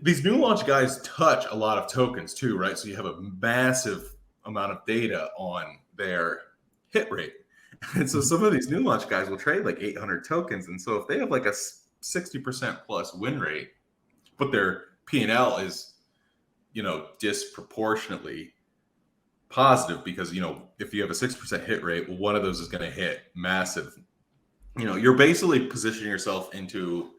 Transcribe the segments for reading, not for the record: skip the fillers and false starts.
these new launch guys touch a lot of tokens too, right? So you have a massive amount of data on their hit rate. And so some of these new launch guys will trade like 800 tokens. And so if they have like a 60% plus win rate, but their P&L is, disproportionately positive because, if you have a 6% hit rate, well, one of those is going to hit massive. You're basically positioning yourself into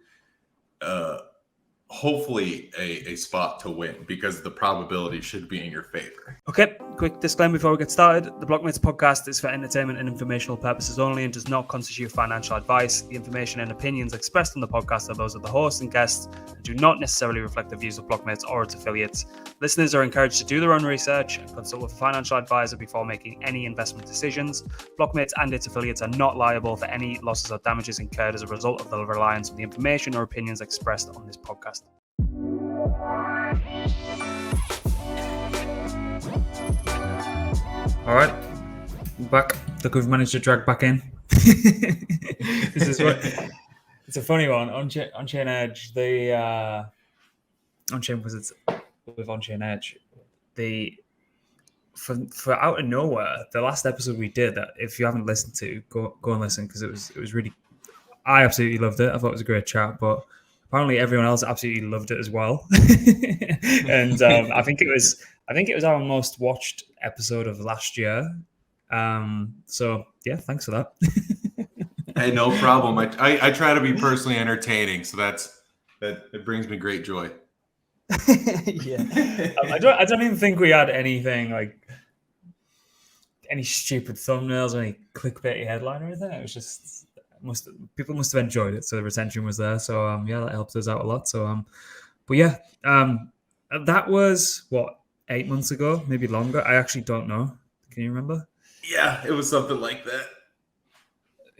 hopefully a spot to win because the probability should be in your favor. Okay, quick disclaimer before we get started. The Blockmates podcast is for entertainment and informational purposes only and does not constitute financial advice. The information and opinions expressed on the podcast are those of the host and guests and do not necessarily reflect the views of Blockmates or its affiliates. Listeners are encouraged to do their own research and consult with a financial advisor before making any investment decisions. Blockmates and its affiliates are not liable for any losses or damages incurred as a result of the reliance on the information or opinions expressed on this podcast. All right, back. Look, we've managed to drag back in. This is it's a funny one. OnchainEDGE, the Onchain Wizards with OnchainEDGE. For out of nowhere, the last episode we did that, if you haven't listened to, go and listen because it was really. I absolutely loved it. I thought it was a great chat, but apparently everyone else absolutely loved it as well. And I think it was our most watched episode of last year. So yeah, thanks for that. Hey, no problem. I try to be personally entertaining, so that brings me great joy. Yeah, I don't even think we had anything like any stupid thumbnails or any clickbaity headline or anything. It was just people must have enjoyed it, so the retention was there. So yeah, that helped us out a lot. So but yeah, that was what, 8 months ago, maybe longer. I actually don't know. Can you remember? Yeah, it was something like that.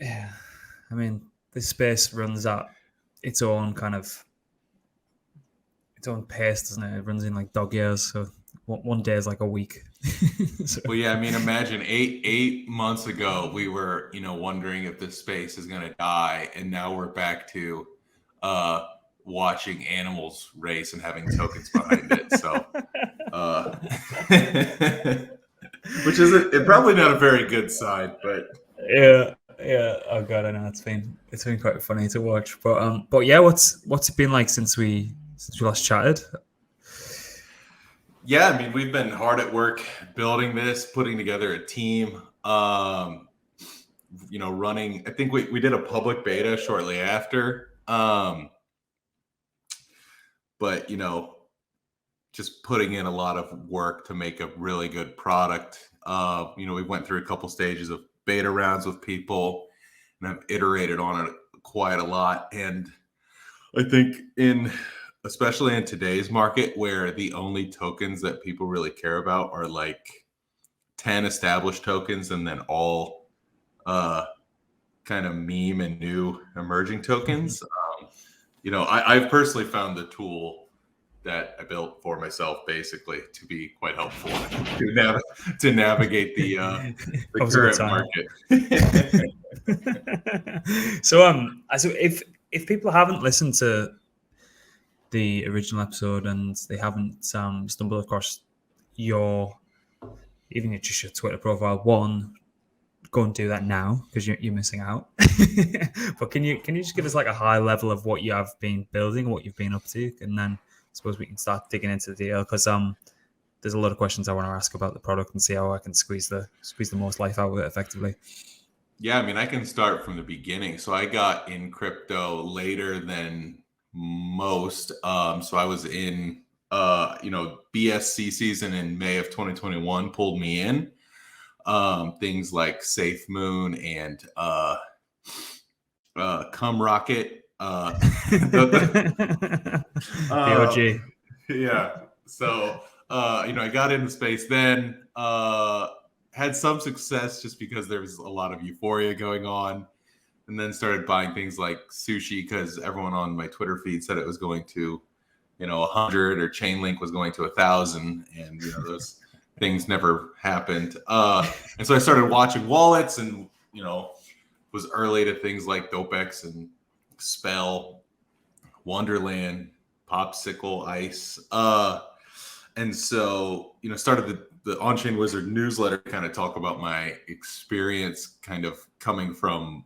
Yeah, I mean, this space runs at its own pace, doesn't it? It runs in like dog years. So one day is like a week. So. Well, yeah, I mean, imagine eight months ago, we were, wondering if this space is going to die. And now we're back to watching animals race and having tokens behind it. So, which is probably not a very good sign, but yeah. Oh God, I know it's been quite funny to watch. But yeah, what's it been like since we last chatted? Yeah, I mean, we've been hard at work building this, putting together a team, running. I think we did a public beta shortly after. But, just putting in a lot of work to make a really good product. We went through a couple stages of beta rounds with people and I've iterated on it quite a lot. And I think especially in today's market where the only tokens that people really care about are like 10 established tokens and then all kind of meme and new emerging tokens. I've personally found the tool that I built for myself basically to be quite helpful to navigate the current market. So if people haven't listened to the original episode and they haven't stumbled across your Twitter profile, one, go and do that now because you're missing out. But can you just give us like a high level of what you have been building, what you've been up to, and then I suppose we can start digging into the deal because there's a lot of questions I want to ask about the product and see how I can squeeze the most life out of it effectively. Yeah, I mean, I can start from the beginning. So I got in crypto later than most. So I was in, BSC season in May of 2021 pulled me in. Things like Safe Moon and Cum Rocket. The OG. Yeah. So, I got into space then, had some success just because there was a lot of euphoria going on, and then started buying things like sushi because everyone on my Twitter feed said it was going to, 100 or Chainlink was going to 1,000. And, those things never happened. And so I started watching wallets and, was early to things like DopeX and Spell, Wonderland, popsicle ice. And so, started the Onchain Wizard newsletter to kind of talk about my experience kind of coming from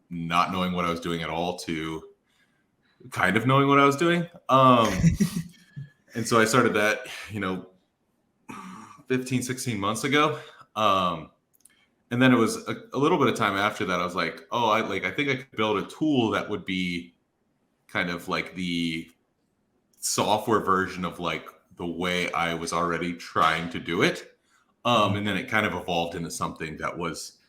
not knowing what I was doing at all to kind of knowing what I was doing. And so I started that, 15, 16 months ago. And then it was a little bit of time after that, I was like, oh, I think I could build a tool that would be kind of like the software version of like the way I was already trying to do it. And then it kind of evolved into something that was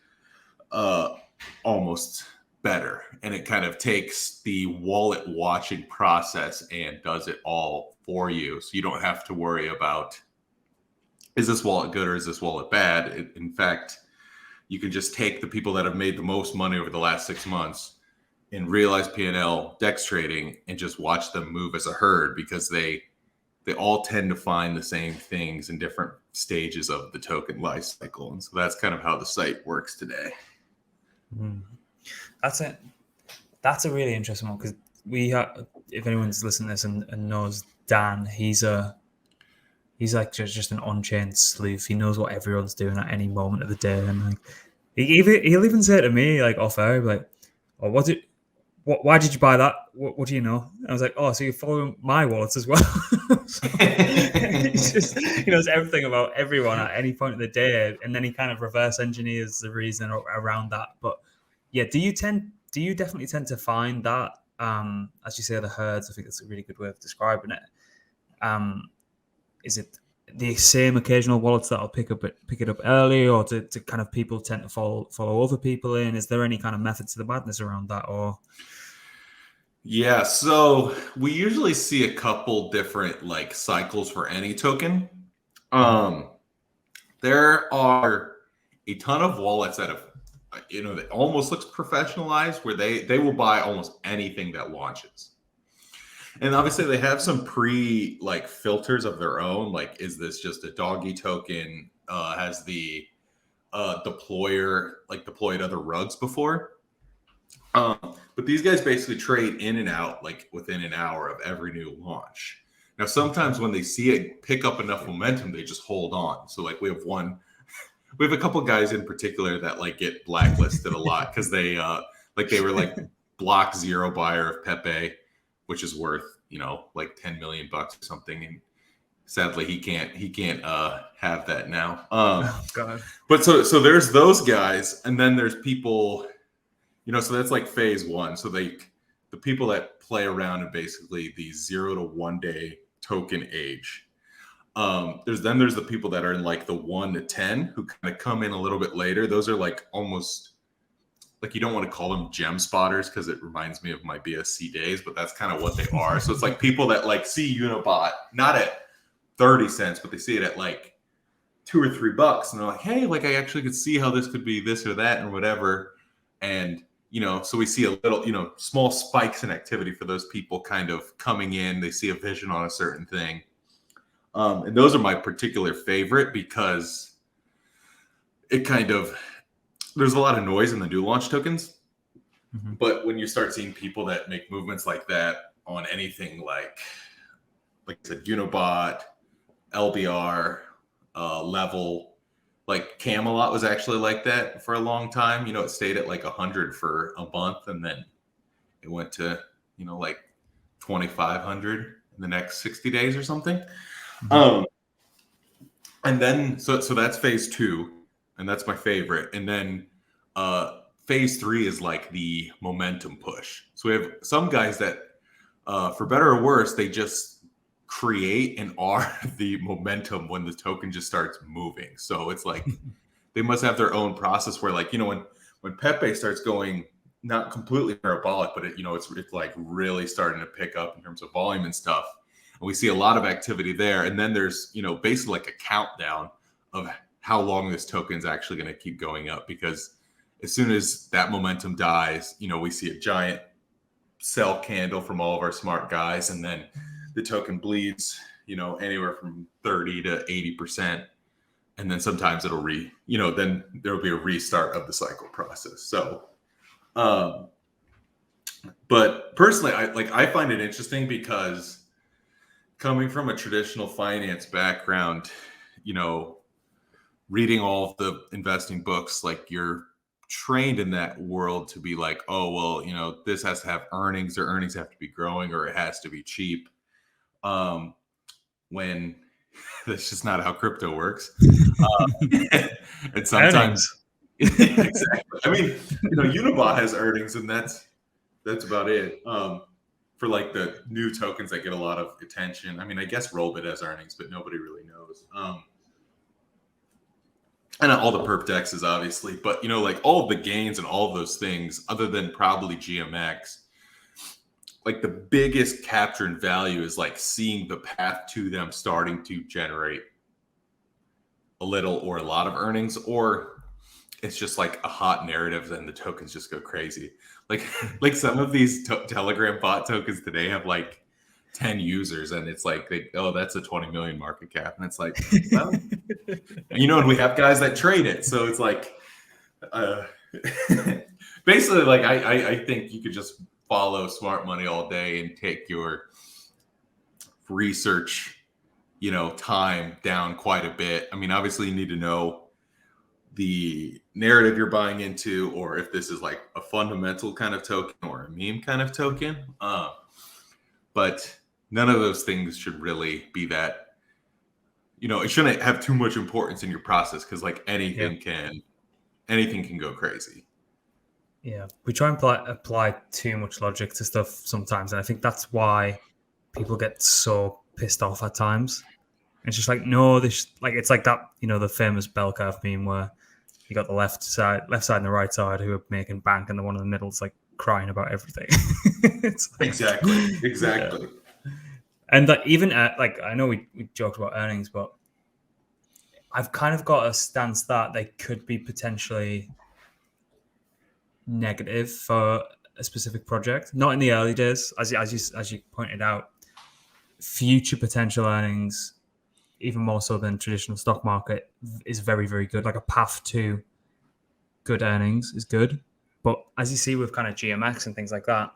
almost better. And it kind of takes the wallet watching process and does it all for you. So you don't have to worry about, is this wallet good or is this wallet bad? In fact, you can just take the people that have made the most money over the last 6 months and realize P&L DEX trading and just watch them move as a herd, because they all tend to find the same things in different stages of the token life cycle. And so that's kind of how the site works today. That's it. That's a really interesting one, because we have, if anyone's listening to this and knows Dan, he's like just an on-chain sleuth. He knows what everyone's doing at any moment of the day, and like he'll even say to me like off air, like, "Oh, why did you buy that? What do you know?" And I was like, "Oh, so you're following my wallets as well." So, he knows everything about everyone at any point of the day, and then he kind of reverse engineers the reason around that. But yeah, do you definitely tend to find that, as you say, the herds? I think that's a really good way of describing it. Is it the same occasional wallets that'll pick it up early, or to kind of people tend to follow other people in? Is there any kind of method to the madness around that, or? Yeah, so we usually see a couple different like cycles for any token. There are a ton of wallets that have, that almost looks professionalized, where they will buy almost anything that launches. And obviously they have some filters of their own. Like, is this just a doggy token? Has the deployer deployed other rugs before? But these guys basically trade in and out like within an hour of every new launch. Now, sometimes when they see it pick up enough momentum, they just hold on. So like we have a couple of guys in particular that like get blacklisted a lot because they were like block zero buyer of Pepe, which is worth, like 10 million bucks or something. And sadly he can't have that now. God. But so there's those guys, and then there's people, so that's like phase one. So the people that play around in basically the 0 to 1 day token age. There's the people that are in like the 1 to 10 who kind of come in a little bit later. Those are like almost like, you don't want to call them gem spotters because it reminds me of my BSC days, but that's kind of what they are. So it's like people that like see Unibot not at 30 cents, but they see it at like $2 or $3, and they're like, hey, like I actually could see how this could be this or that and whatever. And so we see a little, small spikes in activity for those people kind of coming in. They see a vision on a certain thing. And those are my particular favorite, because it kind of, there's a lot of noise in the new launch tokens. Mm-hmm. But when you start seeing people that make movements like that on anything like I said, Unibot, LBR, Level, like Camelot was actually like that for a long time. It stayed at like 100 for a month, and then it went to, like 2,500 in the next 60 days or something. Mm-hmm. And then, so that's phase 2, and that's my favorite. And then phase 3 is like the momentum push. So we have some guys that, for better or worse, they just create and are the momentum when the token just starts moving. So it's like they must have their own process where, like, when Pepe starts going, not completely parabolic, but it's like really starting to pick up in terms of volume and stuff. And we see a lot of activity there. And then there's, basically like a countdown of how long this token is actually going to keep going up, because as soon as that momentum dies, we see a giant sell candle from all of our smart guys, and then the token bleeds, anywhere from 30 to 80%. And then sometimes it'll then there'll be a restart of the cycle process. So, but personally, I find it interesting because coming from a traditional finance background, reading all of the investing books, like you're trained in that world to be like, oh, well, this has to have earnings, or earnings have to be growing, or it has to be cheap. When that's just not how crypto works. And sometimes Earnings. exactly. I mean, Unibot has earnings, and that's about it. For like the new tokens that get a lot of attention. I mean, I guess Rollbit has earnings, but nobody really knows. And all the perp dexes, obviously, but like all of the gains and all of those things, other than probably GMX, like the biggest capture in value is like seeing the path to them starting to generate a little or a lot of earnings, or it's just like a hot narrative and the tokens just go crazy. Like some of these Telegram bot tokens today have like 10 users, and it's like, that's a 20 million market cap. And it's like, well, and we have guys that trade it. So it's like, basically, like, I think you could just follow smart money all day and take your research, time down quite a bit. I mean, obviously you need to know the narrative you're buying into, or if this is like a fundamental kind of token or a meme kind of token. But none of those things should really be that, it shouldn't have too much importance in your process, because like anything can go crazy. Yeah, we try and apply too much logic to stuff sometimes, and I think that's why people get so pissed off at times. It's just like, no, it's like that, the famous bell curve meme where you got the left side and the right side who are making bank, and the one in the middle is like crying about everything. It's like, exactly. Yeah. And that even like, I know we joked about earnings, but I've kind of got a stance that they could be potentially negative for a specific project. Not in the early days, as you pointed out. Future potential earnings, even more so than traditional stock market, is very, very good. Like a path to good earnings is good. But as you see with kind of GMX and things like that,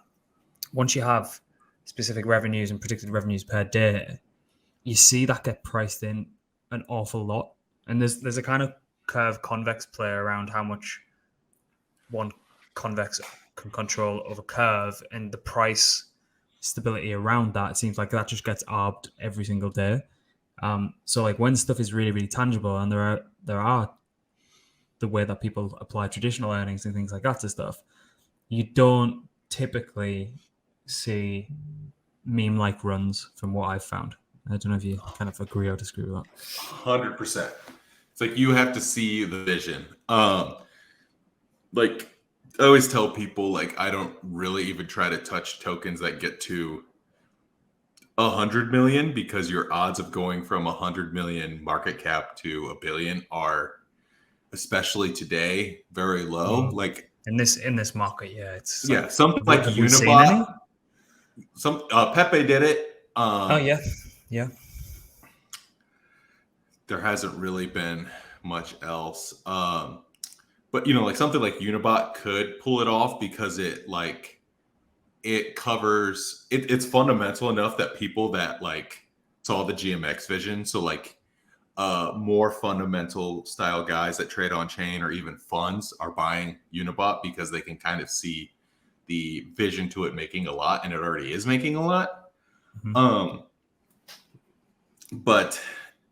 once you have specific revenues and predicted revenues per day, you see that get priced in an awful lot. And there's a kind of curve convex play around how much one convex can control over curve, and the price stability around that. It seems like that just gets arbed every single day. So like when stuff is really, really tangible, and there are the way that people apply traditional earnings and things like that to stuff, you don't typically see meme-like runs from what I've found. I don't know if you kind of agree or disagree with that. 100%. It's like you have to see the vision. Like I always tell people, like, I don't really even try to touch tokens that get to 100 million, because your odds of going from 100 million market cap to $1 billion are, especially today, very low. Like in this market, it's something like Unibot. Some Pepe did it. Yeah. There hasn't really been much else. But like something like Unibot could pull it off, because it covers it's fundamental enough that people that like saw the GMX vision, so like more fundamental style guys that trade on chain, or even funds, are buying Unibot because they can kind of see the vision to it making a lot, and it already is making a lot. Mm-hmm. But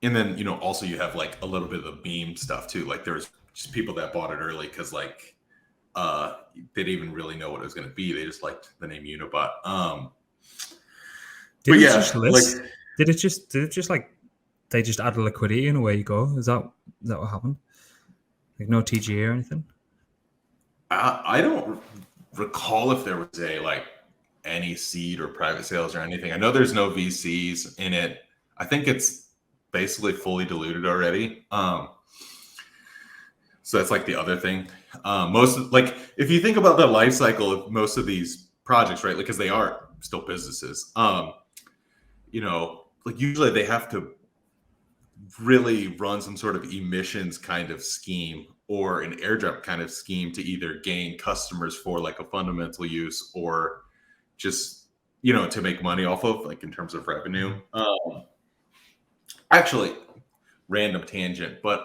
and then also you have like a little bit of the meme stuff too. Like there's just people that bought it early because like they didn't even really know what it was going to be. They just liked the name Unibot. Did it just like they just add a liquidity and away you go? Is that what happened? Like no TGA or anything? I don't recall if there was any seed or private sales or anything. I know there's no VCs in it. I think it's basically fully diluted already. So that's like the other thing. If you think about the life cycle of most of these projects, right? Because they are still businesses. Usually they have to really run some sort of emissions kind of scheme or an airdrop kind of scheme to either gain customers for like a fundamental use, or just to make money off of, like in terms of revenue. Actually, random tangent, but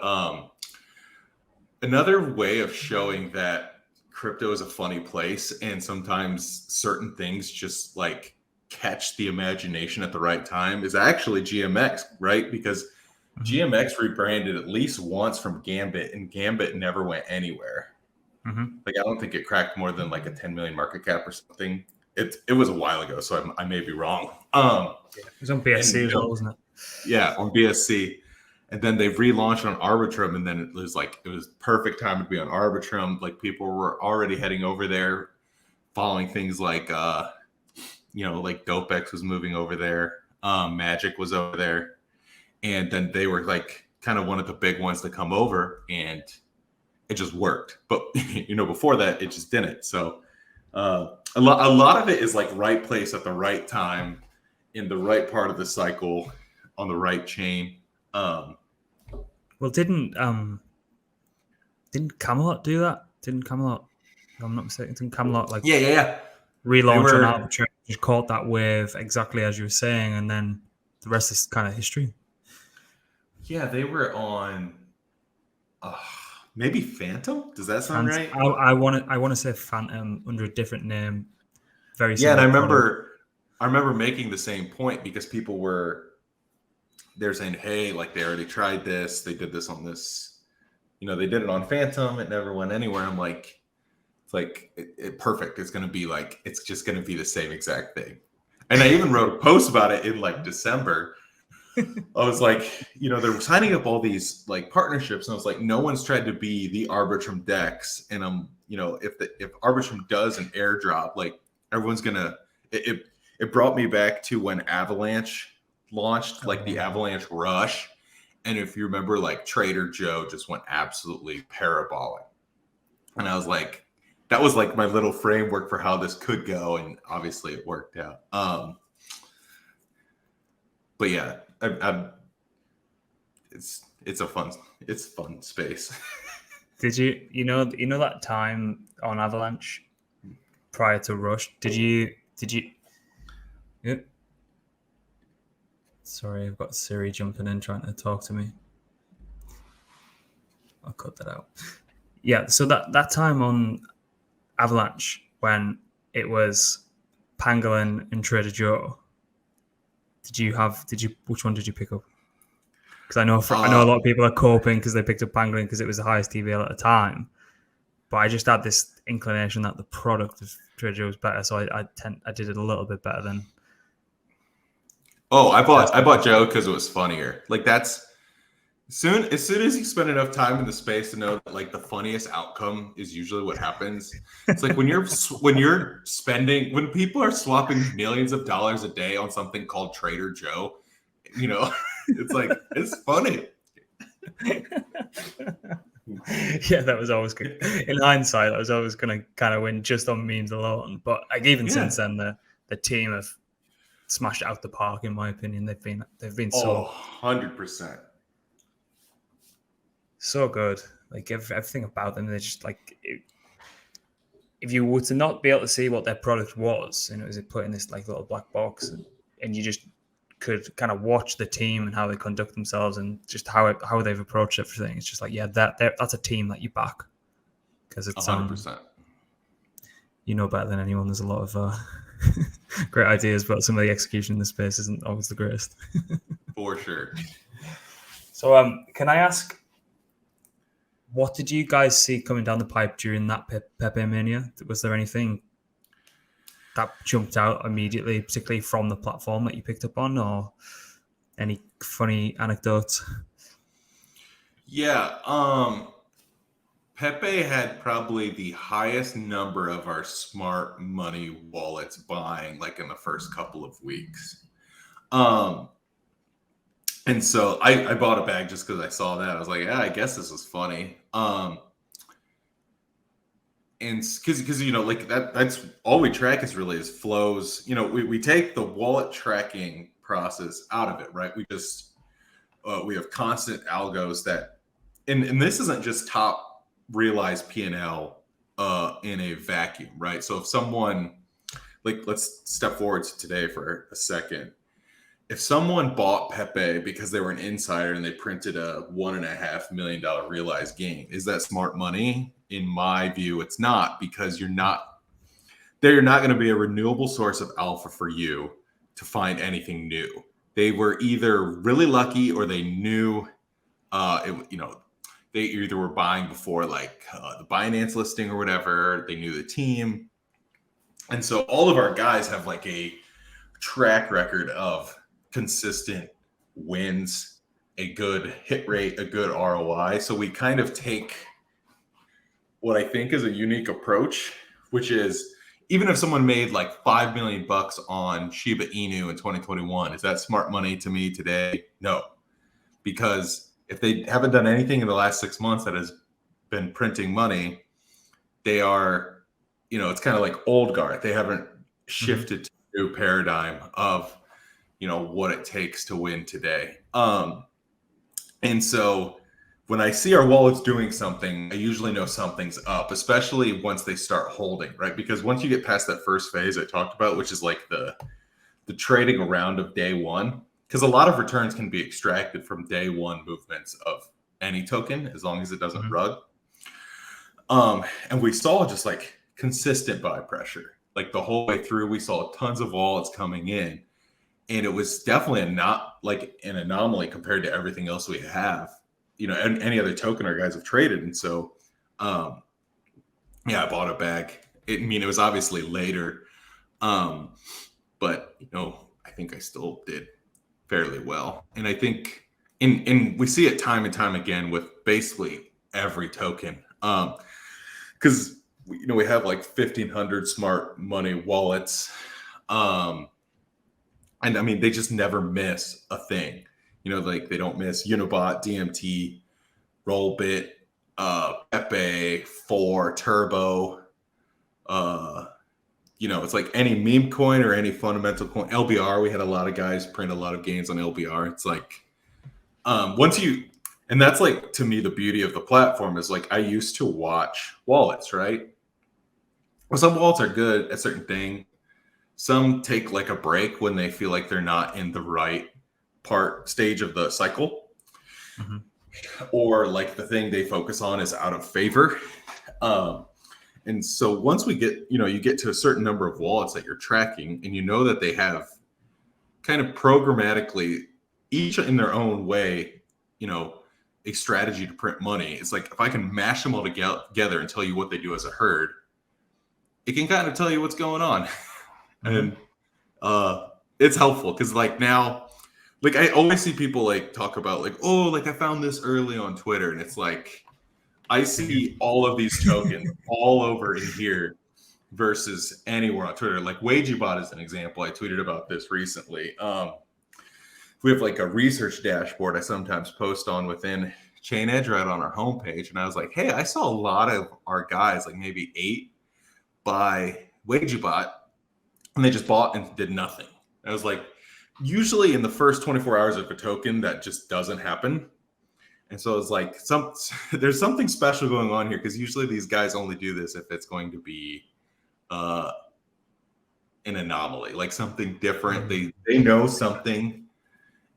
another way of showing that crypto is a funny place, and sometimes certain things just like catch the imagination at the right time, is actually GMX, right? Because GMX rebranded at least once from Gambit, and Gambit never went anywhere. Like, I don't think it cracked more than like a 10 million market cap or something. It was a while ago, so I may be wrong. It was on BSC as well, wasn't it? Yeah, on BSC. And then they relaunched on Arbitrum, and then it was perfect time to be on Arbitrum. Like, people were already heading over there, following things like like DopeX was moving over there, Magic was over there, and then they were like kind of one of the big ones to come over, and it just worked. But before that, it just didn't. So a lot of it is like right place at the right time, in the right part of the cycle, on the right chain. Well, didn't Camelot do that? Didn't Camelot, if I'm not mistaken, didn't Camelot relaunch on Arbitrum, just caught that wave exactly as you were saying, and then the rest is kind of history. Yeah, they were on maybe Phantom. Does that sound right? I want to say Phantom under a different name. Very and I remember making the same point, because people they're saying, hey, like, they already tried this, they did this on this, they did it on Phantom, it never went anywhere. I'm like, it's like perfect. It's gonna be like, it's just gonna be the same exact thing. And I even wrote a post about it in like December. I was like, they're signing up all these like partnerships, and I was like, no one's tried to be the Arbitrum DEX. And if Arbitrum does an airdrop, like, everyone's gonna. It brought me back to when Avalanche launched, like the Avalanche Rush, and if you remember, like, Trader Joe just went absolutely parabolic, and I was like, that was like my little framework for how this could go, and obviously it worked out. But yeah, it's fun space. Did you know that time on Avalanche prior to Rush? Did you? Yeah. Sorry, I've got Siri jumping in trying to talk to me. I'll cut that out. Yeah, so that time on Avalanche when it was Pangolin and Trader Joe, which one did you pick up? Because I know a lot of people are coping because they picked up Pangolin because it was the highest TVL at the time. But I just had this inclination that the product of Trader Joe was better, so I did it a little bit better than. Oh, I bought Joe because it was funnier. Like, that's as soon as you spend enough time in the space to know that, like, the funniest outcome is usually what happens. It's like when people are swapping millions of dollars a day on something called Trader Joe, it's like, it's funny. Yeah, that was always good. In hindsight, I was always going to kind of win just on memes alone. But like, even since then, the team have smashed it out the park. In my opinion, they've been so 100%. So good. Like, everything about them, they're just like, if you were to not be able to see what their product was, and it was put in this like little black box, and you just could kind of watch the team and how they conduct themselves and just how they've approached everything. It's just like, yeah, that's a team that you back, because it's 100%. Better than anyone. There's a lot of great ideas, but some of the execution in the space isn't always the greatest. For sure. So, can I ask, what did you guys see coming down the pipe during that Pepe Mania? Was there anything that jumped out immediately, particularly from the platform that you picked up on, or any funny anecdotes? Yeah, Pepe had probably the highest number of our smart money wallets buying, like, in the first couple of weeks. And so I bought a bag just because I saw that. I was like, yeah, I guess this was funny. And because like that's all we track is flows. We take the wallet tracking process out of it, right? We just we have constant algos that, and this isn't just top realized P&L in a vacuum, right? So if someone, like, let's step forward to today for a second. If someone bought Pepe because they were an insider and they printed a $1.5 million realized gain, is that smart money? In my view, it's not, because you're not going to be a renewable source of alpha for you to find anything new. They were either really lucky or they knew, they either were buying before like the Binance listing or whatever. They knew the team. And so all of our guys have like a track record of consistent wins, a good hit rate, a good ROI. So we kind of take what I think is a unique approach, which is, even if someone made like $5 million on Shiba Inu in 2021, is that smart money to me today? No, because if they haven't done anything in the last 6 months that has been printing money, they are, it's kind of like old guard. They haven't shifted to a new paradigm of, what it takes to win today. And so when I see our wallets doing something, I usually know something's up, especially once they start holding, right? Because once you get past that first phase I talked about, which is like the trading around of day one, because a lot of returns can be extracted from day one movements of any token, as long as it doesn't rug. And we saw just like consistent buy pressure. Like the whole way through, we saw tons of wallets coming in. And it was definitely not like an anomaly compared to everything else we have, and any other token our guys have traded. And so, I bought a bag. It was obviously later, but I think I still did fairly well. And I think, and we see it time and time again with basically every token, because we have like 1,500 smart money wallets, and I mean, they just never miss a thing. Like they don't miss Unibot, DMT, Rollbit, Pepe, 4, Turbo. It's like any meme coin or any fundamental coin. LBR, we had a lot of guys print a lot of gains on LBR. It's like, and that's like, to me, the beauty of the platform is like, I used to watch wallets, right? Well, some wallets are good at certain thing. Some take like a break when they feel like they're not in the right stage of the cycle, or like the thing they focus on is out of favor. And so once we get, you get to a certain number of wallets that you're tracking, and that they have kind of programmatically, each in their own way, a strategy to print money. It's like, if I can mash them all together and tell you what they do as a herd, it can kind of tell you what's going on. And it's helpful, because like now, like I always see people like talk about like, oh, like I found this early on Twitter, and it's like, I see all of these tokens all over in here versus anywhere on Twitter. Like WagerBot is an example. I tweeted about this recently. We have like a research dashboard I sometimes post on within chainEDGE right on our homepage. And I was like, hey, I saw a lot of our guys, like maybe 8, buy WagerBot, and they just bought and did nothing. I was like, usually in the first 24 hours of a token, that just doesn't happen. And so it's like, there's something special going on here, because usually these guys only do this if it's going to be an anomaly, like something different. They know something,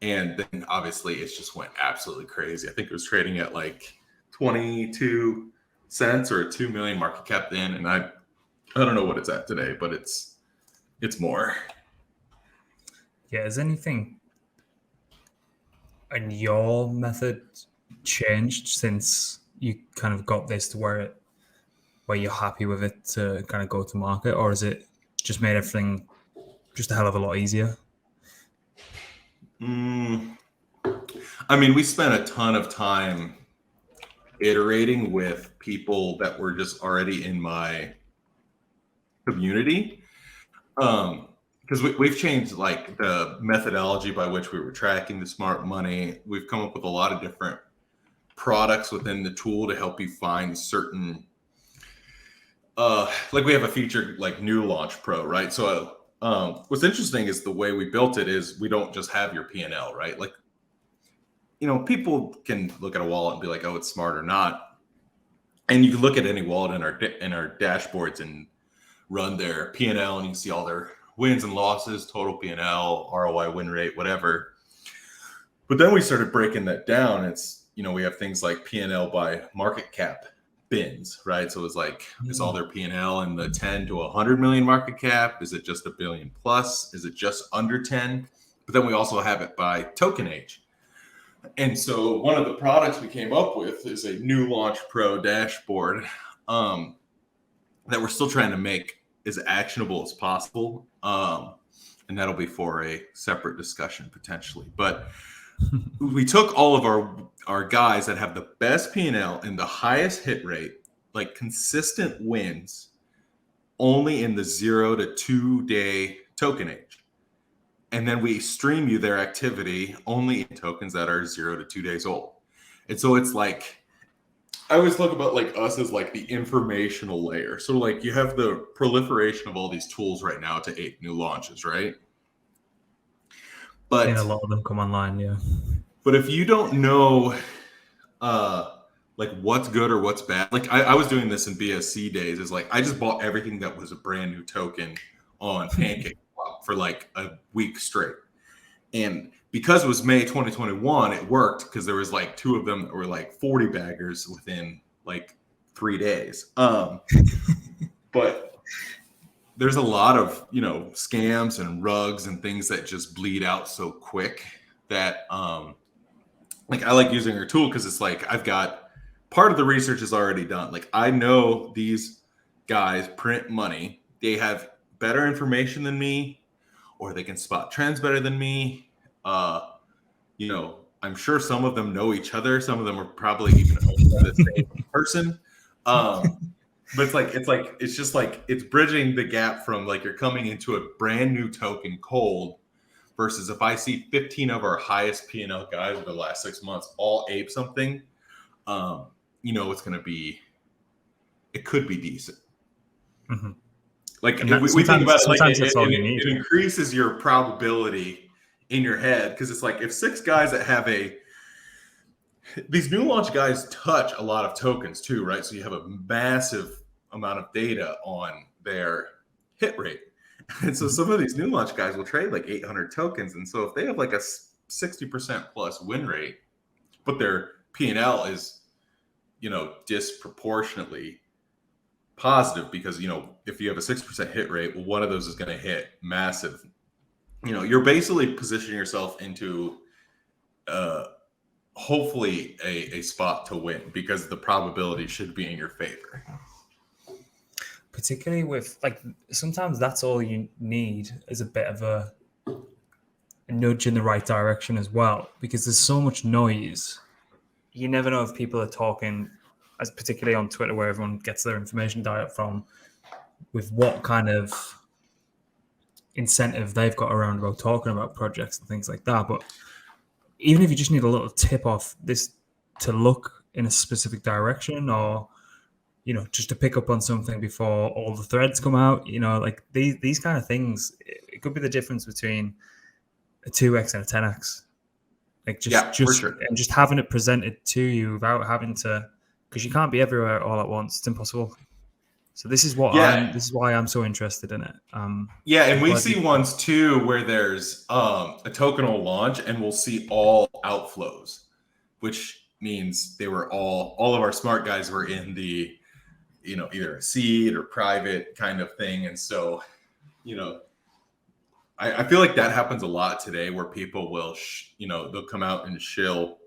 and then obviously it just went absolutely crazy. I think it was trading at like 22 cents or a 2 million market cap then, and I don't know what it's at today, but it's more. Yeah, has anything in your method changed since you kind of got this to where you're happy with it to kind of go to market, or has it just made everything just a hell of a lot easier? I mean, we spent a ton of time iterating with people that were just already in my community. Because we've changed like the methodology by which we were tracking the smart money. We've come up with a lot of different products within the tool to help you find certain, like we have a feature like New Launch Pro, right? So what's interesting is the way we built it is we don't just have your P&L, right? Like, people can look at a wallet and be like, oh, it's smart or not. And you can look at any wallet in our dashboards and run their P&L, and you can see all their wins and losses, total P&L, ROI, win rate, whatever. But then we started breaking that down. It's, we have things like P&L by market cap bins, right? So it's like, is all their P&L in the 10 to 100 million market cap? Is it just $1 billion plus? Is it just under 10? But then we also have it by token age. And so one of the products we came up with is a new Launch Pro dashboard that we're still trying to make as actionable as possible. And that'll be for a separate discussion potentially. But we took all of our guys that have the best P&L and the highest hit rate, like consistent wins, only in the 0 to 2 day token age. And then we stream you their activity only in tokens that are 0 to 2 days old. And so it's like, I always talk about like us as like the informational layer. So like you have the proliferation of all these tools right now to 8 new launches, right? But a lot of them come online, yeah. But if you don't know like what's good or what's bad, like I was doing this in BSC days, is like I just bought everything that was a brand new token on Pancake for like a week straight. And because it was May 2021, it worked because there was like 2 of them that were like 40 baggers within like 3 days. But there's a lot of, scams and rugs and things that just bleed out so quick that like I like using our tool because it's like I've got part of the research is already done. Like I know these guys print money. They have better information than me, or they can spot trends better than me. I'm sure some of them know each other. Some of them are probably even the same person. But it's just like it's bridging the gap from like you're coming into a brand new token cold versus if I see 15 of our highest P&L guys over the last 6 months all ape something, it's going to be, it could be decent. Mm-hmm. Like we think about it, like it need. Increases your probability in your head because it's like if 6 guys that have these new launch guys touch a lot of tokens too, right? So you have a massive amount of data on their hit rate. And so some of these new launch guys will trade like 800 tokens. And so if they have like a 60% plus win rate, but their P&L is, disproportionately positive because, if you have a 6% hit rate, well, one of those is going to hit massive. You're basically positioning yourself into hopefully a spot to win because the probability should be in your favor. Particularly with like sometimes that's all you need is a bit of a nudge in the right direction as well, because there's so much noise. You never know if people are talking, as particularly on Twitter where everyone gets their information direct from, with what kind of incentive they've got around about talking about projects and things like that. But even if you just need a little tip off this to look in a specific direction, or just to pick up on something before all the threads come out, like these kind of things, it could be the difference between a 2x and a 10x. Like just having it presented to you without having to, because you can't be everywhere all at once. It's impossible. So this is this is why I'm so interested in it. And we see ones too where there's a token will launch and we'll see all outflows, which means they were all of our smart guys were in the, either a seed or private kind of thing. And so, I feel like that happens a lot today where people will, they'll come out and shill,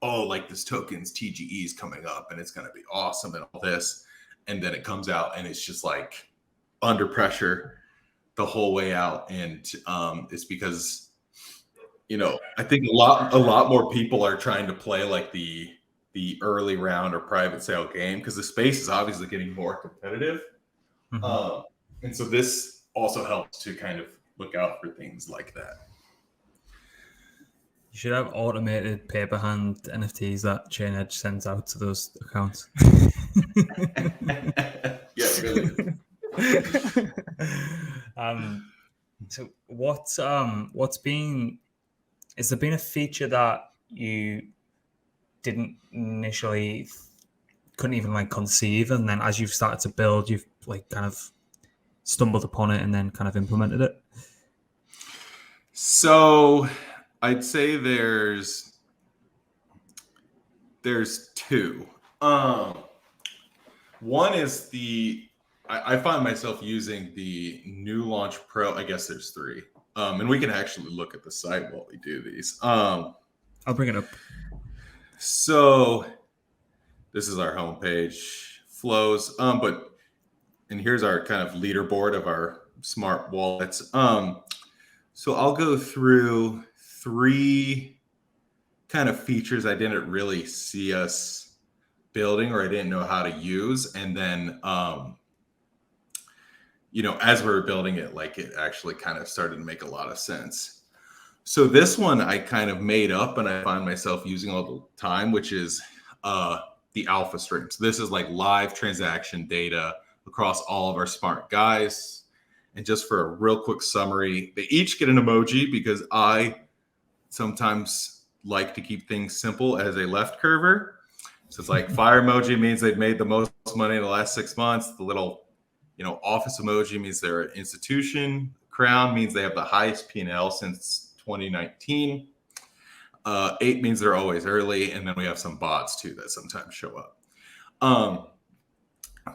like this token's TGE is coming up and it's going to be awesome and all this. And then it comes out and it's just like under pressure the whole way out. And it's because, I think a lot more people are trying to play like the early round or private sale game because the space is obviously getting more competitive. Mm-hmm. And so this also helps to kind of look out for things like that. You should have automated paper hand NFTs that chainEDGE sends out to those accounts. Yeah, really. So has there been a feature that you didn't couldn't even like conceive, and then as you've started to build, you've like kind of stumbled upon it and then kind of implemented it? So I'd say there's two. One is I find myself using the New Launch Pro. I guess there's three. And we can actually look at the site while we do these. I'll bring it up. So this is our homepage flows. And here's our kind of leaderboard of our smart wallets. So I'll go through three kind of features I didn't really see us building or I didn't know how to use. And then, as we were building it, like it actually kind of started to make a lot of sense. So this one I kind of made up and I find myself using all the time, which is the alpha stream. So this is like live transaction data across all of our smart guys. And just for a real quick summary, they each get an emoji because I sometimes like to keep things simple as a left curver. So it's like fire emoji means they've made the most money in the last 6 months. The little, office emoji means they're an institution. Crown means they have the highest P&L since 2019. 8 means they're always early. And then we have some bots too that sometimes show up.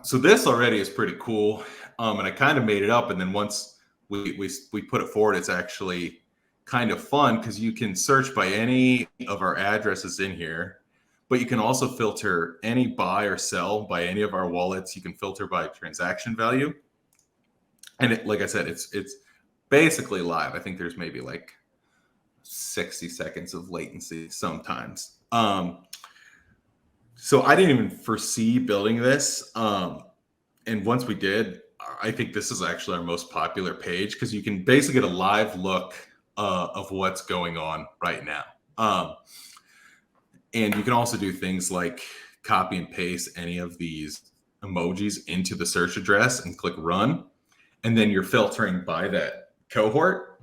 So this already is pretty cool. And I kind of made it up. And then once we put it forward, it's actually kind of fun because you can search by any of our addresses in here, but you can also filter any buy or sell by any of our wallets. You can filter by transaction value. And like I said, it's basically live. I think there's maybe like 60 seconds of latency sometimes. So I didn't even foresee building this. And once we did, I think this is actually our most popular page because you can basically get a live look of what's going on right now. And you can also do things like copy and paste any of these emojis into the search address and click run. And then you're filtering by that cohort.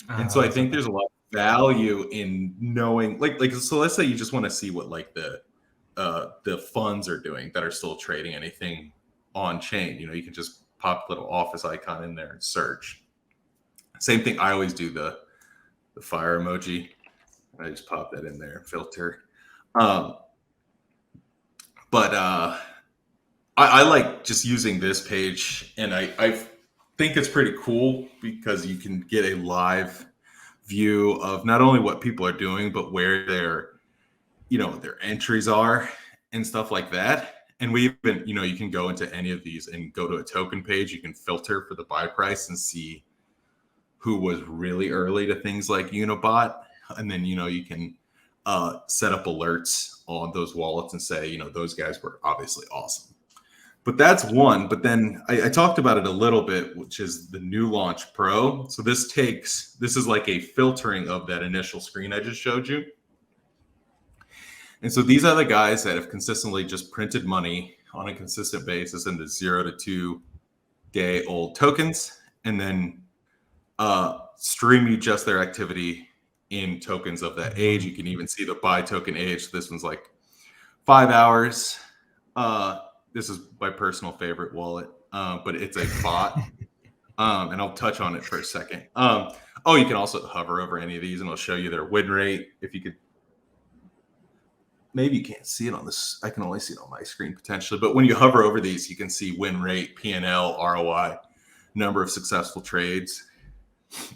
And so I think there's a lot of value in knowing, so let's say you just want to see what like the funds are doing that are still trading anything on chain. You can just pop a little office icon in there and search. Same thing. I always do the fire emoji. I just pop that in there, filter. But I like just using this page, and I think it's pretty cool because you can get a live view of not only what people are doing, but where their entries are and stuff like that. And we even, you can go into any of these and go to a token page. You can filter for the buy price and see who was really early to things like Unibot. And then, you can set up alerts on those wallets and say, those guys were obviously awesome. But that's one. But then I talked about it a little bit, which is the New Launch Pro. So this is like a filtering of that initial screen I just showed you. And so these are the guys that have consistently just printed money on a consistent basis into 0 to 2 day old tokens, and then stream you just their activity in tokens of that age. You can even see the buy token age. This one's like 5 hours. This is my personal favorite wallet, but it's a bot. And I'll touch on it for a second. You can also hover over any of these and it'll show you their win rate. If you could, maybe you can't see it on this. I can only see it on my screen potentially. But when you hover over these, you can see win rate, P&L, ROI, number of successful trades,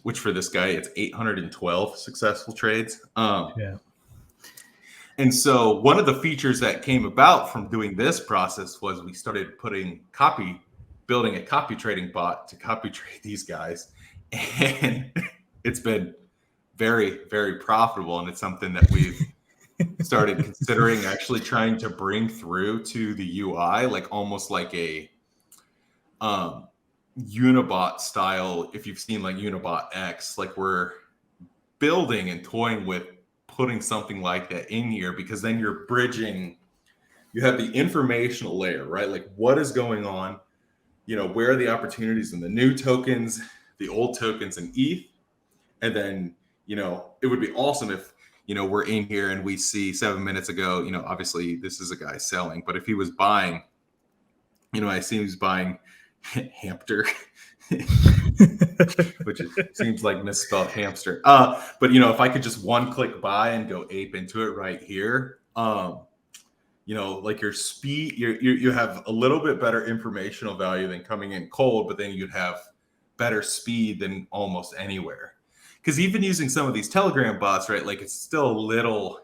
which for this guy, it's 812 successful trades. Yeah. And so one of the features that came about from doing this process was we started building a copy trading bot to copy trade these guys. And it's been very, very profitable. And it's something that we've started considering actually trying to bring through to the UI, like almost like a Unibot style. If you've seen like Unibot X, like we're building and toying with putting something like that in here, because then you're bridging, you have the informational layer, right? Like what is going on, where are the opportunities in the new tokens, the old tokens in ETH. And then, it would be awesome if, we're in here and we see 7 minutes ago, obviously this is a guy selling, but if he was buying, I see he's buying Hampter which seems like misspelled hamster. But you know, if I could just one click buy and go ape into it right here, you know, like your speed, you have a little bit better informational value than coming in cold, but then you'd have better speed than almost anywhere. Because even using some of these Telegram bots, right, like it's still a little,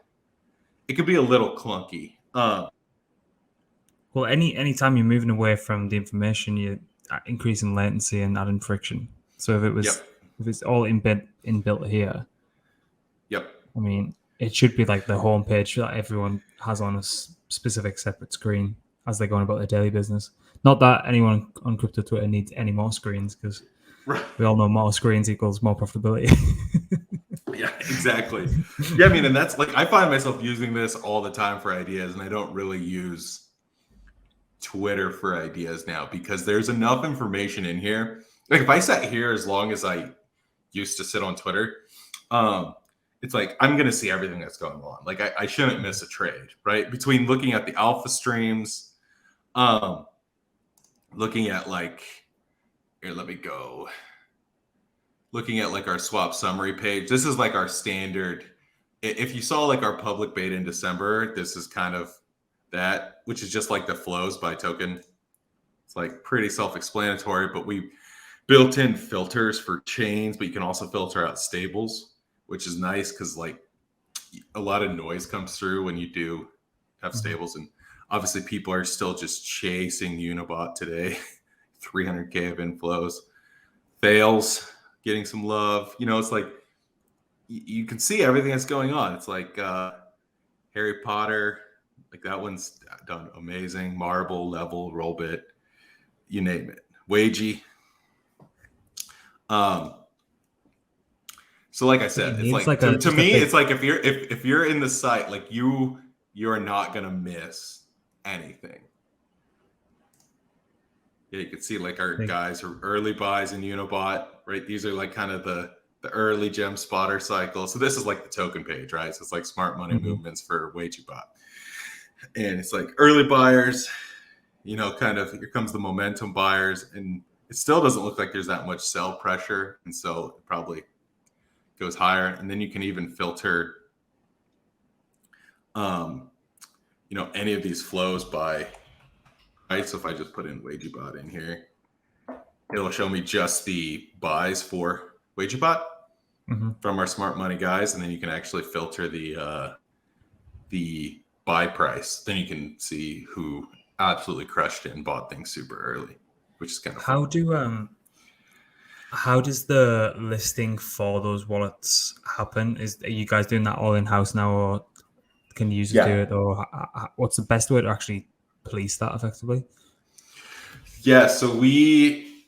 it could be a little clunky. Well, anytime you're moving away from the information, you're increasing latency and adding friction. So if it's all inbuilt here, Yep. I mean, it should be like the homepage that everyone has on a specific separate screen as they're going about their daily business. Not that anyone on crypto Twitter needs any more screens, because we all know more screens equals more profitability. Yeah, exactly. Yeah, I mean, and that's like, I find myself using this all the time for ideas, and I don't really use Twitter for ideas now because there's enough information in here. Like if I sat here as long as I used to sit on Twitter, it's like I'm going to see everything that's going on. Like I shouldn't miss a trade, right? Between looking at the alpha streams, looking at like, here, let me go. Looking at like our swap summary page. This is like our standard. If you saw like our public beta in December, this is kind of that, which is just like the flows by token. It's like pretty self-explanatory, but we built in filters for chains, but you can also filter out stables, which is nice because like a lot of noise comes through when you do have stables. And obviously people are still just chasing Unibot today. 300K of inflows. Fails getting some love. You know, it's like you can see everything that's going on. It's like Harry Potter, like that one's done amazing. Marble, Level, Rollbit, you name it. Wagey. So like I said, it's like to me, it's like if you're in the site, like you are not gonna miss anything. Yeah, you can see like our guys are early buys in Unibot, right? These are like kind of the early gem spotter cycle. So this is like the token page, right? So it's like smart money movements for WagerBot. And it's like early buyers, you know, kind of here comes the momentum buyers, and it still doesn't look like there's that much sell pressure. And so it probably goes higher. And then you can even filter, you know, any of these flows by, right? So if I just put in WagerBot in here, it'll show me just the buys for WagerBot from our smart money guys. And then you can actually filter the buy price. Then you can see who absolutely crushed it and bought things super early, which is kind of fun. How does the listing for those wallets happen? Are you guys doing that all in house now, or can the users do it, or what's the best way to actually police that effectively? Yeah, so we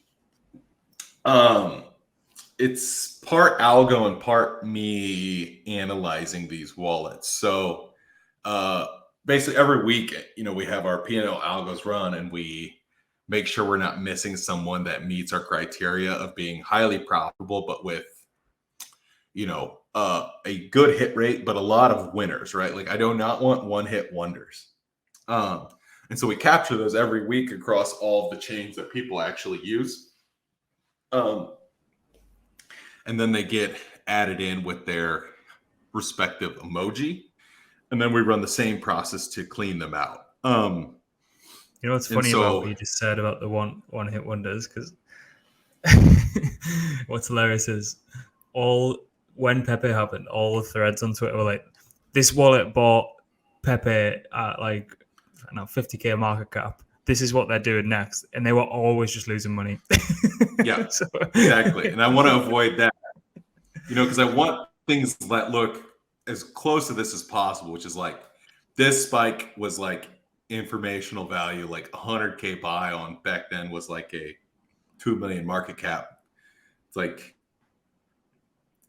it's part algo and part me analyzing these wallets. So basically every week, you know, we have our P&L algos run, and we make sure we're not missing someone that meets our criteria of being highly profitable, but with, you know, a good hit rate, but a lot of winners, right? Like I do not want one hit wonders. And so we capture those every week across all of the chains that people actually use. And then they get added in with their respective emoji. And then we run the same process to clean them out. You know what's funny about what you just said about the one hit wonders? Because what's hilarious is when Pepe happened, all the threads on Twitter were like, this wallet bought Pepe at like, I don't know, 50K market cap. This is what they're doing next. And they were always just losing money. Yeah, exactly. And I want to avoid that, you know, because I want things that look as close to this as possible, which is like this spike was like informational value, like 100K buy on back then was like a 2 million market cap. It's like,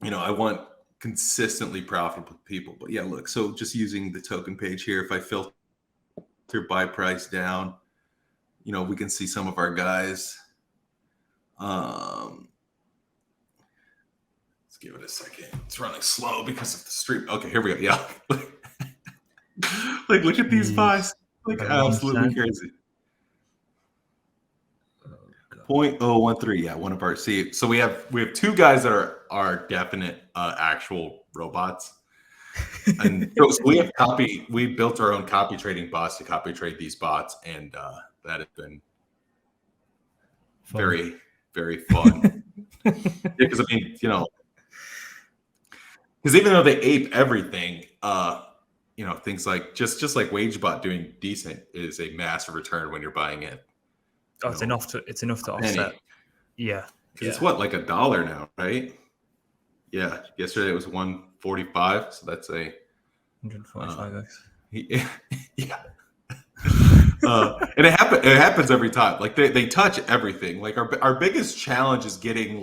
you know, I want consistently profitable people. But yeah, look, so just using the token page here, if I filter buy price down, you know, we can see some of our guys. Let's give it a second. It's running slow because of the stream. Okay, here we go. Yeah. Like, look at these buys. Like, absolutely crazy. Oh, God. 0.013. Yeah, one of our so we have two guys that are definite actual robots. And so we built our own copy trading bots to copy trade these bots, and that has been very, very fun. Because I mean, because even though they ape everything, things like just like WageBot doing decent is a massive return when you're buying it. Oh, it's enough to offset. Yeah. It's what, like $1 now, right? Yeah. Yesterday it was 145, so that's a 145x. Yeah. And it happens every time. Like they touch everything. Like our biggest challenge is getting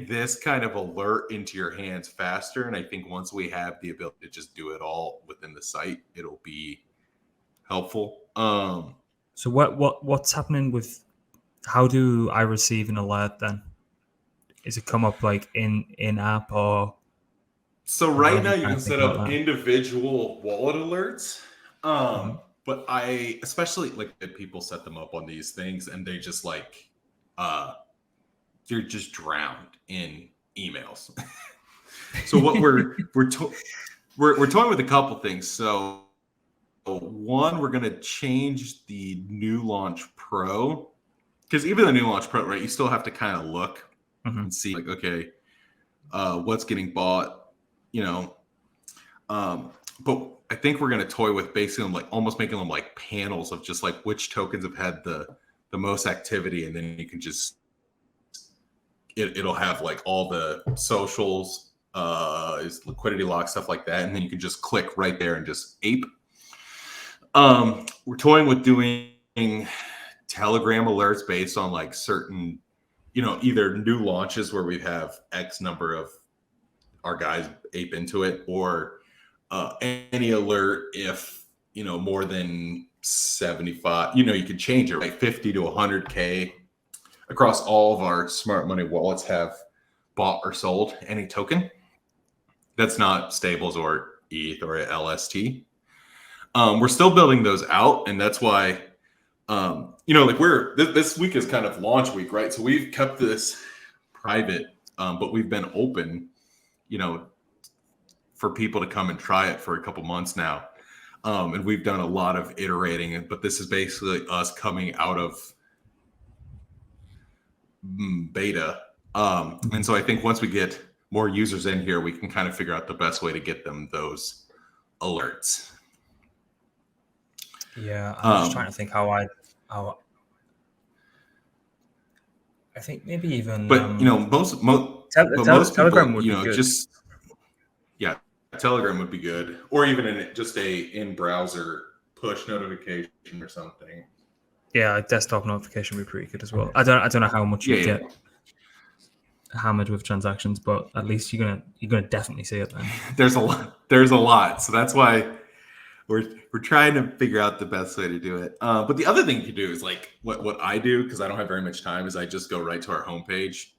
this kind of alert into your hands faster. And I think once we have the ability to just do it all within the site, it'll be helpful. So what's happening with, how do I receive an alert then? Is it come up like in app or? So right now you can set up individual wallet alerts. But I especially like that people set them up on these things and they just you're just drowned in emails. So what we're toying with a couple things. So one, we're going to change the new launch pro, because even the new launch pro, right, you still have to kind of look and see like, okay, what's getting bought, but I think we're going to toy with basically like almost making them like panels of just like which tokens have had the most activity, and then you can just it'll have like all the socials, is liquidity lock, stuff like that, and then you can just click right there and just ape. We're toying with doing Telegram alerts based on like certain, either new launches where we have X number of our guys ape into it, or any alert if more than 75, you can change it, right? 50 to 100K across all of our smart money wallets have bought or sold any token that's not stables or ETH or LST. We're still building those out, and that's why like this week is kind of launch week, right? So we've kept this private, but we've been open for people to come and try it for a couple months now. And we've done a lot of iterating, but this is basically us coming out of beta. And so I think once we get more users in here, we can kind of figure out the best way to get them those alerts. Yeah, I'm just trying to think how I think maybe even. But most Telegram people, would be good. Telegram would be good, or even in browser push notification or something. Yeah, a desktop notification would be pretty good as well. I don't know how much you get hammered with transactions, but at least you're gonna definitely see it then. There's a lot, so that's why we're trying to figure out the best way to do it. But the other thing you can do is like what I do, because I don't have very much time, is I just go right to our homepage,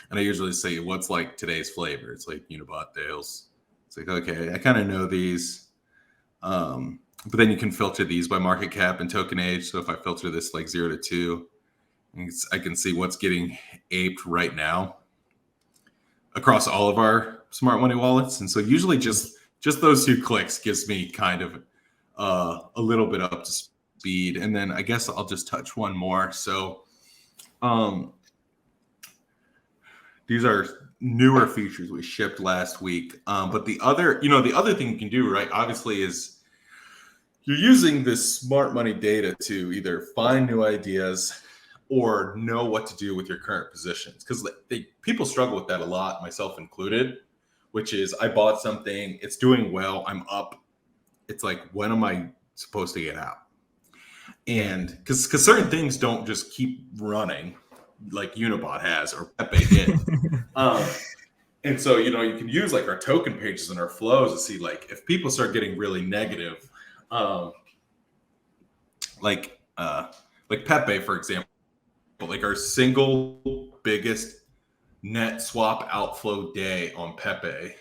and I usually say what's like today's flavor. It's like Unibot deals. It's like, okay, I kind of know these, but then you can filter these by market cap and token age. So if I filter this like 0 to 2, I can see what's getting aped right now across all of our smart money wallets. And so usually just those 2 clicks gives me kind of a little bit up to speed. And then I guess I'll just touch one more. So these are newer features we shipped last week. But the other thing you can do, right, obviously, is you're using this smart money data to either find new ideas or know what to do with your current positions. Because people struggle with that a lot, myself included, which is I bought something, it's doing well, I'm up. It's like, when am I supposed to get out? And because certain things don't just keep running like Unibot has or Pepe did. And so, you can use like our token pages and our flows to see like if people start getting really negative, like Pepe, for example, like our single biggest net swap outflow day on Pepe,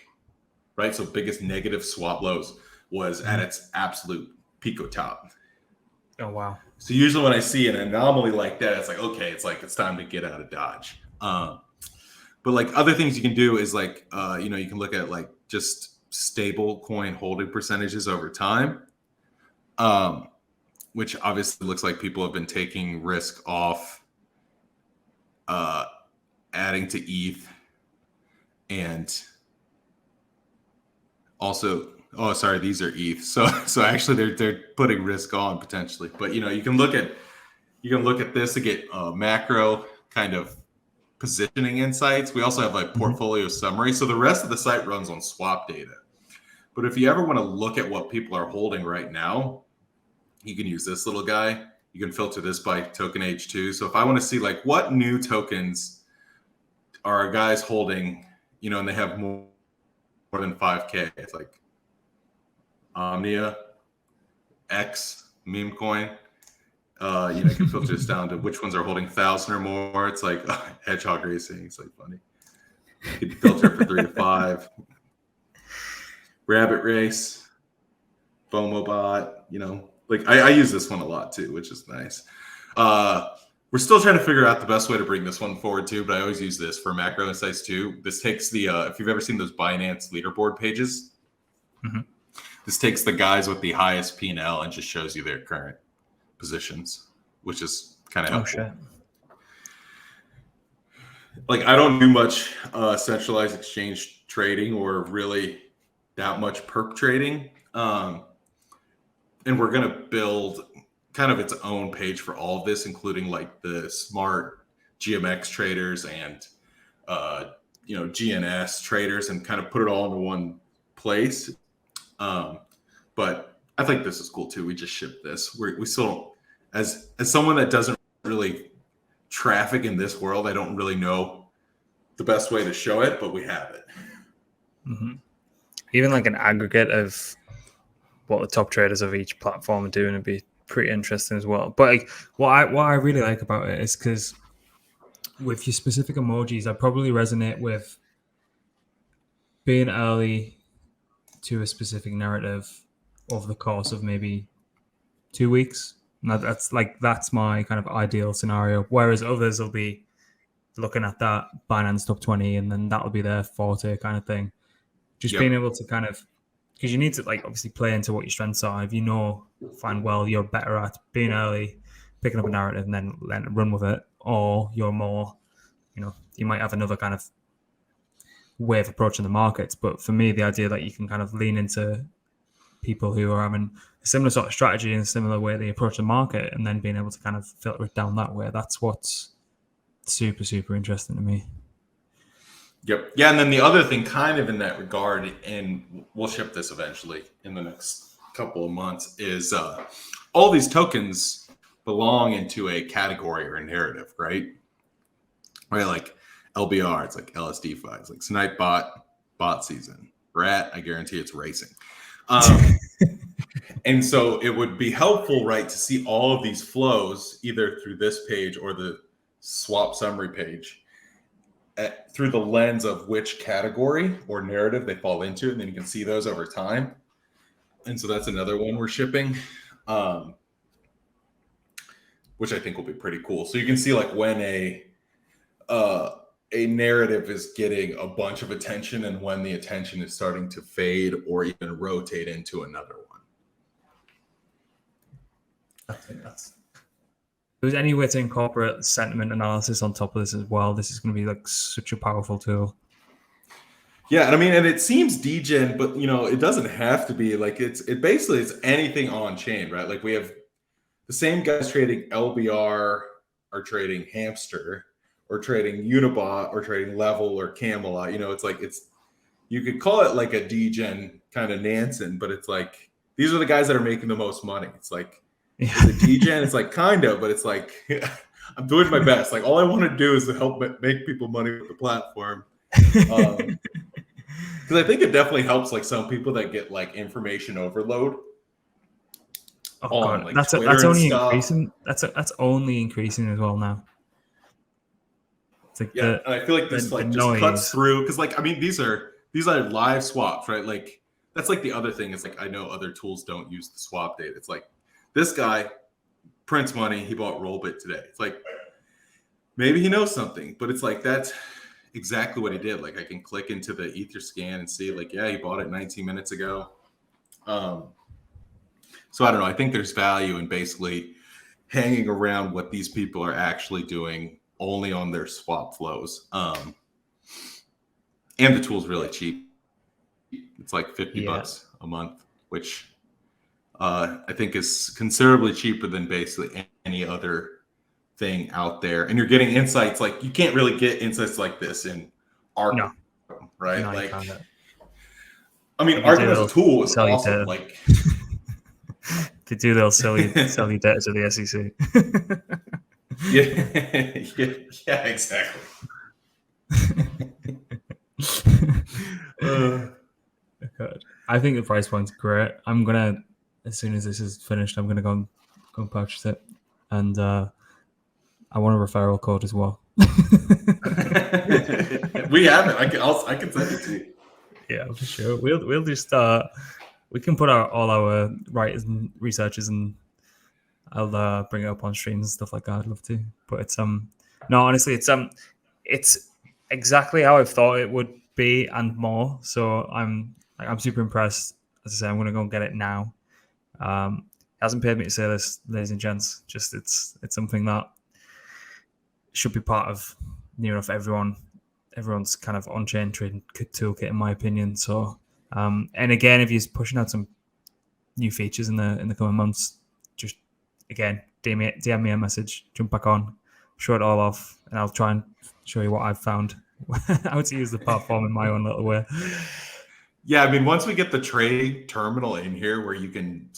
right? So biggest negative swap lows was at its absolute pico top. Oh, wow. So usually when I see an anomaly like that, it's like, okay, it's time to get out of Dodge. But like other things you can do is like, you can look at like just stable coin holding percentages over time, which obviously looks like people have been taking risk off, adding to ETH, and also, oh, sorry, these are ETH. So actually they're putting risk on potentially. But you can look at this to get macro kind of positioning insights. We also have like portfolio summary. So the rest of the site runs on swap data. But if you ever want to look at what people are holding right now, you can use this little guy. You can filter this by token age too. So if I want to see like what new tokens are guys holding, and they have more than 5K, it's like Omnia, X, meme coin. You can filter this down to which ones are holding 1,000 or more. It's like Hedgehog Racing. It's like funny. You can filter for 3 to 5. Rabbit Race, FOMOBot. Like I use this one a lot too, which is nice. We're still trying to figure out the best way to bring this one forward too, but I always use this for macro insights too. This takes the if you've ever seen those Binance leaderboard pages, this takes the guys with the highest P&L and just shows you their current positions, which is kind of helpful. Shit. Like I don't do much centralized exchange trading or really that much perp trading, and we're going to build kind of its own page for all of this, including like the smart GMX traders and GNS traders, and kind of put it all into one place. But I think this is cool too. We just shipped this. We still don't, as someone that doesn't really traffic in this world, I don't really know the best way to show it, but we have it. Even like an aggregate of what the top traders of each platform are doing would be pretty interesting as well. But like what I really like about it is because with your specific emojis, I probably resonate with being early to a specific narrative over the course of maybe 2 weeks. And that's my kind of ideal scenario. Whereas others will be looking at that Binance top 20 and then that'll be their forte kind of thing. Just being able to kind of, because you need to like obviously play into what your strengths are. If find well, you're better at being early, picking up a narrative and then run with it, or you're more, you might have another kind of way of approaching the markets. But for me, the idea that you can kind of lean into people who are having a similar sort of strategy in a similar way they approach the market and then being able to kind of filter it down that way, that's what's super, super interesting to me. Yep. Yeah. And then the other thing kind of in that regard, and we'll ship this eventually in the next couple of months, is all these tokens belong into a category or a narrative, right? Right. Like LBR, it's like LSDFi, it's like Snipe bot season. Rat, I guarantee it's racing. And so it would be helpful, right, to see all of these flows either through this page or the swap summary page through the lens of which category or narrative they fall into, and then you can see those over time. And so that's another one we're shipping, which I think will be pretty cool. So you can see like when a narrative is getting a bunch of attention and when the attention is starting to fade or even rotate into another one. I think if there's any way to incorporate sentiment analysis on top of this as well, this is going to be like such a powerful tool. Yeah, and I mean, and it seems degen, but it doesn't have to be. Like it basically is anything on chain, right? Like we have the same guys trading LBR or trading Hamster or trading Unibot or trading Level or Camelot. You could call it like a degen kind of Nansen, but it's like these are the guys that are making the most money. It's like is it degen? It's like kind of, but it's like I'm doing my best. Like all I want to do is to help make people money with the platform. Because I think it definitely helps like some people that get like information overload. Oh god, like that's only increasing. That's only increasing as well now. It's like and I feel like this like just noise cuts through because like I mean these are live swaps, right? Like that's like the other thing is like I know other tools don't use the swap data. It's like this guy prints money. He bought Rollbit today. It's like, maybe he knows something, but it's like, that's exactly what he did. Like I can click into the Etherscan and see like, yeah, he bought it 19 minutes ago. So I don't know. I think there's value in basically hanging around what these people are actually doing only on their swap flows. And the tool's really cheap. It's like $50 a month, which I think is considerably cheaper than basically any other thing out there. And you're getting insights like you can't really get insights like this in Arbitrum, right? No, like, I mean, Arbitrum as a tool is awesome. Like, they do, they'll sell you data to the SEC. yeah, exactly. I think the price point's great. I'm gonna, as soon as this is finished, I'm gonna go and purchase it, and I want a referral code as well. We have it. I can send it to you. Yeah, for sure. We'll just we can put all our writers and researchers, and I'll bring it up on streams and stuff like that. I'd love to. But it's no, honestly, it's exactly how I thought it would be and more. So I'm super impressed. As I say, I'm gonna go and get it now. It hasn't paid me to say this, ladies and gents. Just it's something that should be part of near enough everyone's kind of on-chain trading toolkit, in my opinion. So, and again, if you're pushing out some new features in the coming months, just again DM me a message, jump back on, show it all off, and I'll try and show you what I've found, how to use the platform in my own little way. Yeah, I mean, once we get the trade terminal in here, where you can,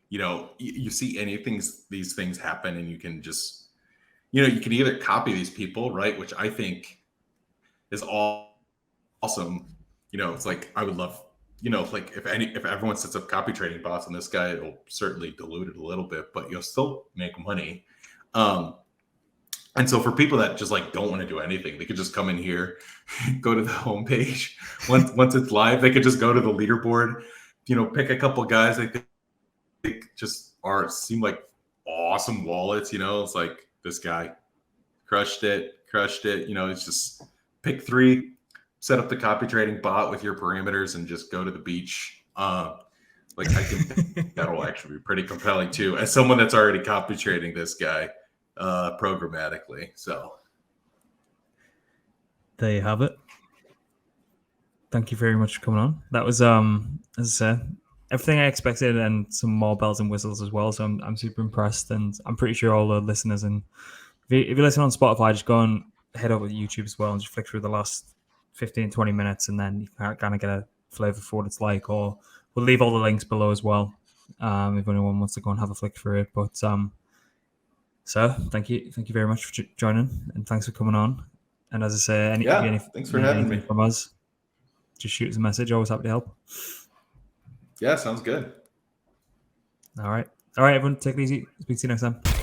you see these things happen, and you can just, you can either copy these people, right? Which I think is awesome. It's like, I would love, like if everyone sets up copy trading bots on this guy, it'll certainly dilute it a little bit, but you'll still make money. And so for people that just like don't want to do anything, they could just come in here, go to the homepage. Once it's live, they could just go to the leaderboard, pick a couple guys they think just seem like awesome wallets. It's like, this guy crushed it. It's just pick 3, set up the copy trading bot with your parameters, and just go to the beach. I think that'll actually be pretty compelling too, as someone that's already copy trading this guy programmatically. So there you have it. Thank you very much for coming on. That was, as I said, everything I expected, and some more bells and whistles as well. So I'm super impressed, and I'm pretty sure all the listeners, and if you listen on Spotify, just go and head over to YouTube as well and just flick through the last 15-20 minutes, and then you can kind of get a flavor for what it's like. Or we'll leave all the links below as well, if anyone wants to go and have a flick through it. But so thank you very much for joining, and thanks for coming on. And as I say, thanks for having me. From us, just shoot us a message. Always happy to help. Yeah, sounds good. All right, everyone, take it easy. Speak to you next time.